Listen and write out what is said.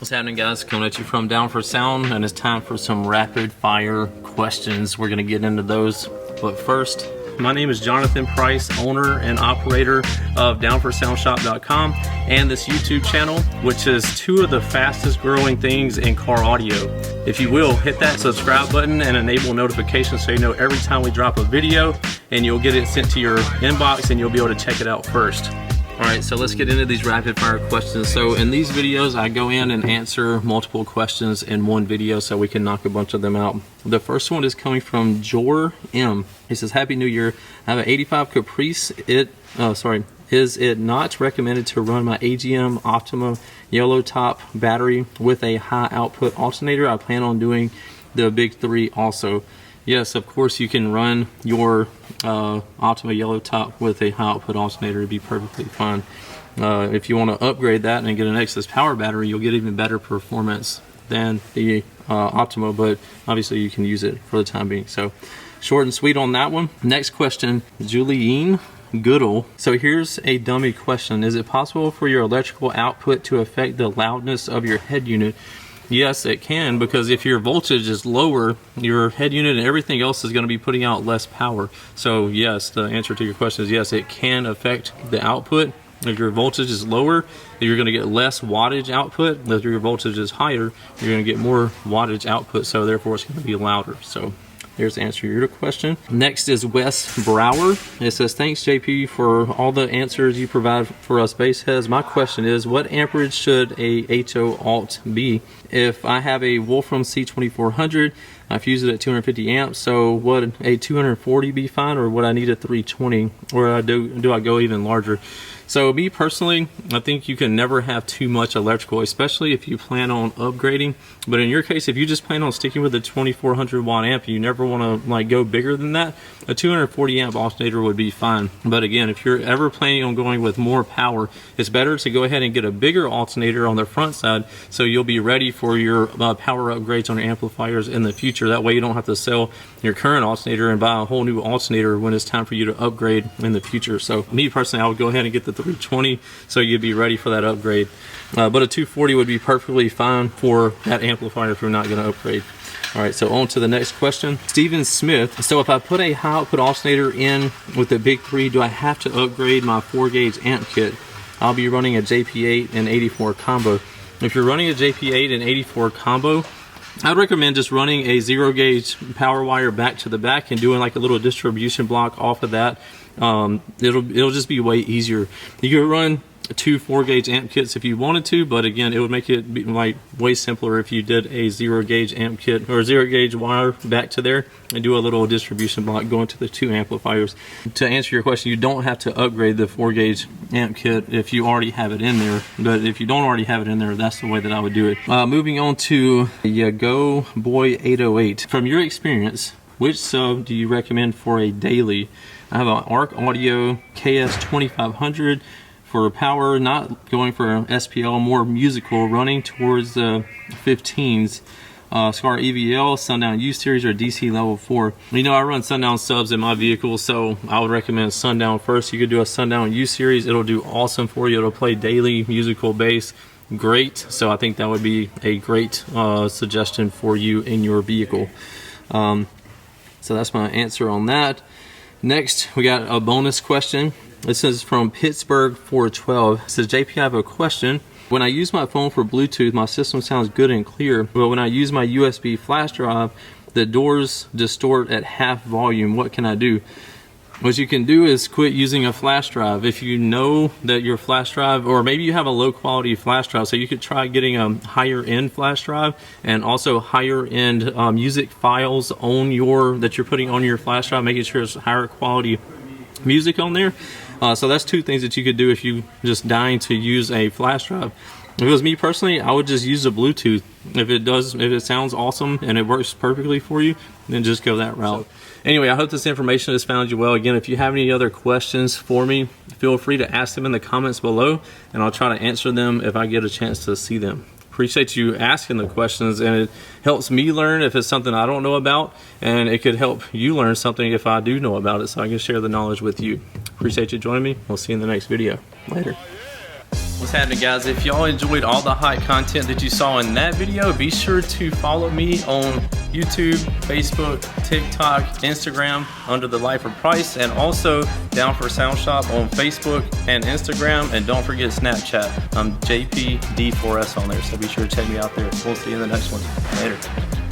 What's happening, guys? Coming at you from Down for Sound, and it's time for some rapid fire questions. We're gonna get into those, but first, my name is Johnathan Price, owner and operator of downforsoundshop.com and this YouTube channel, which is two of the fastest growing things in car audio. If you will, hit that subscribe button and enable notifications so you know every time we drop a video, and you'll get it sent to your inbox and you'll be able to check it out first. Alright, so let's get into these rapid fire questions. So in these videos, I go in and answer multiple questions in one video so we can knock a bunch of them out. The first one is coming from Jor M. He says, Happy New Year. I have an 85 Caprice. Is it not recommended to run my AGM Optima yellow top battery with a high output alternator? I plan on doing the big three also. Yes, of course you can run your Optima yellow top with a high output alternator. It'd be perfectly fine. If you want to upgrade that and get an excess power battery, you'll get even better performance than the Optima, but obviously you can use it for the time being. So short and sweet on that one. Next question, Julienne Goodall. So here's a dummy question. Is it possible for your electrical output to affect the loudness of your head unit? Yes, it can, because if your voltage is lower, your head unit and everything else is going to be putting out less power. So yes, the answer to your question is yes, it can affect the output. If your voltage is lower, you're going to get less wattage output. If your voltage is higher, you're going to get more wattage output, so therefore it's going to be louder. So there's the answer to your question. Next is Wes Brower. It says, thanks JP for all the answers you provide for us bass heads. My question is, what amperage should a HO alt be? If I have a Wolfram C2400, I fuse it at 250 amps, so would a 240 be fine, or would I need a 320, or do I go even larger? So me personally, I think you can never have too much electrical, especially if you plan on upgrading. But in your case, if you just plan on sticking with a 2400 watt amp, you never want to like go bigger than that, a 240 amp alternator would be fine. But again, if you're ever planning on going with more power, it's better to go ahead and get a bigger alternator on the front side, so you'll be ready for your power upgrades on your amplifiers in the future. That way you don't have to sell your current alternator and buy a whole new alternator when it's time for you to upgrade in the future. So me personally, I would go ahead and get the 320 so you'd be ready for that upgrade. But a 240 would be perfectly fine for that amplifier if you're not going to upgrade. Alright, so on to the next question. Steven Smith. So if I put a high output alternator in with the big three, do I have to upgrade my 4-gauge amp kit? I'll be running a JP8 and 84 combo. If you're running a JP8 and 84 combo, I'd recommend just running a 0-gauge power wire back to the back and doing like a little distribution block off of that. It'll just be way easier. You could run 2 4-gauge amp kits if you wanted to, but again, it would make it be like way simpler if you did a 0-gauge amp kit or 0-gauge wire back to there and do a little distribution block going to the 2 amplifiers. To answer your question, you don't have to upgrade the 4-gauge amp kit if you already have it in there, but if you don't already have it in there, that's the way that I would do it. Moving on to Go Boy 808. From your experience, which sub do you recommend for a daily? I have an Arc Audio KS2500 for power, not going for SPL, more musical, running towards the 15s. Scar EVL, Sundown U Series, or DC Level 4. You know, I run Sundown subs in my vehicle, so I would recommend Sundown first. You could do a Sundown U Series. It'll do awesome for you. It'll play daily musical bass. Great. So I think that would be a great suggestion for you in your vehicle. So that's my answer on that. Next, we got a bonus question. This is from Pittsburgh 412. It says, JP, I have a question. When I use my phone for Bluetooth, my system sounds good and clear, but when I use my USB flash drive, the doors distort at half volume. What can I do? What you can do is quit using a flash drive. If you know that your flash drive, or maybe you have a low quality flash drive, so you could try getting a higher end flash drive and also higher end music files on that you're putting on your flash drive, making sure it's higher quality music on there. So that's two things that you could do if you just dying to use a flash drive. If it was me personally, I would just use a Bluetooth. If it sounds awesome and it works perfectly for you, then just go that route. Anyway, I hope this information has found you well. Again, if you have any other questions for me, feel free to ask them in the comments below, and I'll try to answer them if I get a chance to see them. Appreciate you asking the questions, and it helps me learn if it's something I don't know about, and it could help you learn something if I do know about it, so I can share the knowledge with you. Appreciate you joining me. We'll see you in the next video. Later. What's happening, guys? If y'all enjoyed all the hot content that you saw in that video, be sure to follow me on YouTube, Facebook, TikTok, Instagram under the Life of Price, and also Down for Sound Shop on Facebook and Instagram. And don't forget Snapchat. I'm JPD4S on there, so be sure to check me out there. We'll see you in the next one. Later.